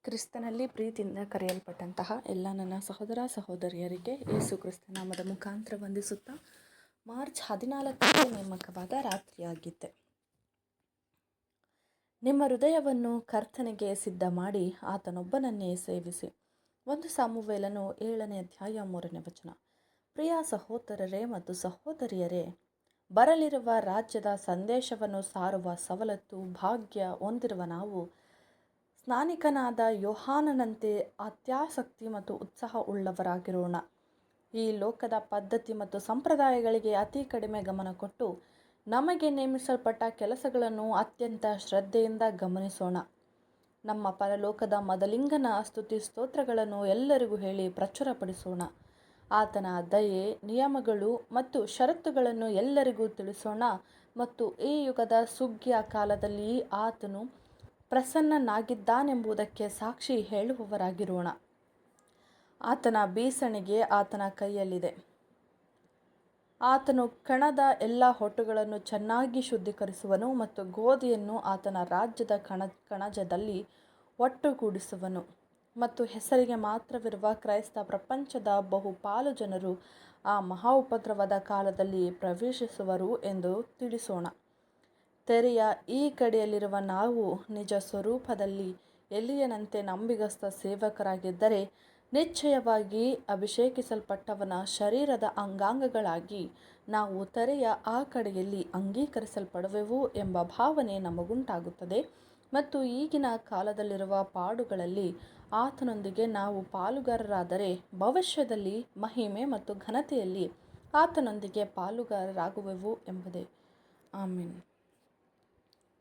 ಕ್ರಿಸ್ತನಲ್ಲಿ ಪ್ರೀತಿಯಿಂದ ಕರೆಯಲ್ಪಟ್ಟಂತಹ ಎಲ್ಲ ನನ್ನ ಸಹೋದರ ಸಹೋದರಿಯರಿಗೆ ಯೇಸು ಕ್ರಿಸ್ತ ನಾಮದ ಮುಖಾಂತರ ವಂದಿಸುತ್ತಾ ಮಾರ್ಚ್ 14ಕ್ಕೆ ನೇಮಕವಾದ ರಾತ್ರಿಯಾಗಿದ್ದೆ. ನಿಮ್ಮ ಹೃದಯವನ್ನು ಕರ್ತನಿಗೆ ಸಿದ್ಧ ಮಾಡಿ ಆತನೊಬ್ಬನನ್ನೇ ಸೇವಿಸಿ. 1 ಸಾಮುವೇಲನು 7ನೇ ಅಧ್ಯಾಯ 3ನೇ ವಚನ. ಪ್ರಿಯ ಸಹೋದರರೇ ಮತ್ತು ಸಹೋದರಿಯರೇ, ಬರಲಿರುವ ರಾಜ್ಯದ ಸಂದೇಶವನ್ನು ಸಾರುವ ಸವಲತ್ತು ಭಾಗ್ಯ ಹೊಂದಿರುವ ನಾವು ಸ್ನಾನಿಕನಾದ ಯೋಹಾನನಂತೆ ಅತ್ಯಾಸಕ್ತಿ ಮತ್ತು ಉತ್ಸಾಹ ಉಳ್ಳವರಾಗಿರೋಣ. ಈ ಲೋಕದ ಪದ್ಧತಿ ಮತ್ತು ಸಂಪ್ರದಾಯಗಳಿಗೆ ಅತಿ ಕಡಿಮೆ ಗಮನ ಕೊಟ್ಟು ನಮಗೆ ನೇಮಿಸಲ್ಪಟ್ಟ ಕೆಲಸಗಳನ್ನು ಅತ್ಯಂತ ಶ್ರದ್ಧೆಯಿಂದ ಗಮನಿಸೋಣ. ನಮ್ಮ ಪರಲೋಕದ ಮದಲಿಂಗನ ಸ್ತುತಿ ಸ್ತೋತ್ರಗಳನ್ನು ಎಲ್ಲರಿಗೂ ಹೇಳಿ ಪ್ರಚುರಪಡಿಸೋಣ. ಆತನ ದಯೆ, ನಿಯಮಗಳು ಮತ್ತು ಷರತ್ತುಗಳನ್ನು ಎಲ್ಲರಿಗೂ ತಿಳಿಸೋಣ ಮತ್ತು ಈ ಯುಗದ ಸುಗ್ಗಿಯ ಕಾಲದಲ್ಲಿ ಆತನು ಪ್ರಸನ್ನನಾಗಿದ್ದಾನೆಂಬುದಕ್ಕೆ ಸಾಕ್ಷಿ ಹೇಳುವವರಾಗಿರೋಣ. ಆತನ ಬೀಸಣಿಗೆ ಆತನ ಕೈಯಲ್ಲಿದೆ. ಆತನು ಕಣದ ಎಲ್ಲ ಹೊಟ್ಟುಗಳನ್ನು ಚೆನ್ನಾಗಿ ಶುದ್ಧೀಕರಿಸುವನು ಮತ್ತು ಗೋಧಿಯನ್ನು ಆತನ ರಾಜ್ಯದ ಕಣಜದಲ್ಲಿ ಒಟ್ಟುಗೂಡಿಸುವನು. ಮತ್ತು ಹೆಸರಿಗೆ ಮಾತ್ರವಿರುವ ಕ್ರೈಸ್ತ ಪ್ರಪಂಚದ ಬಹುಪಾಲು ಜನರು ಆ ಮಹಾ ಉಪದ್ರವದ ಕಾಲದಲ್ಲಿ ಪ್ರವೇಶಿಸುವರು ಎಂದು ತಿಳಿಸೋಣ. ತೆರೆಯ ಈ ಕಡೆಯಲ್ಲಿರುವ ನಾವು ನಿಜ ಸ್ವರೂಪದಲ್ಲಿ ಎಲೀಯನಂತೆ ನಂಬಿಗಸ್ತ ಸೇವಕರಾಗಿದ್ದರೆ, ನಿಶ್ಚಯವಾಗಿ ಅಭಿಷೇಕಿಸಲ್ಪಟ್ಟವನ ಶರೀರದ ಅಂಗಾಂಗಗಳಾಗಿ ನಾವು ತೆರೆಯ ಆ ಕಡೆಯಲ್ಲಿ ಅಂಗೀಕರಿಸಲ್ಪಡುವೆವು ಎಂಬ ಭಾವನೆ ನಮಗುಂಟಾಗುತ್ತದೆ. ಮತ್ತು ಈಗಿನ ಕಾಲದಲ್ಲಿರುವ ಪಾಡುಗಳಲ್ಲಿ ಆತನೊಂದಿಗೆ ನಾವು ಪಾಲುಗಾರರಾದರೆ ಭವಿಷ್ಯದಲ್ಲಿ ಮಹಿಮೆ ಮತ್ತು ಘನತೆಯಲ್ಲಿ ಆತನೊಂದಿಗೆ ಪಾಲುಗಾರರಾಗುವೆವು ಎಂಬುದೇ. ಆಮೆನ್.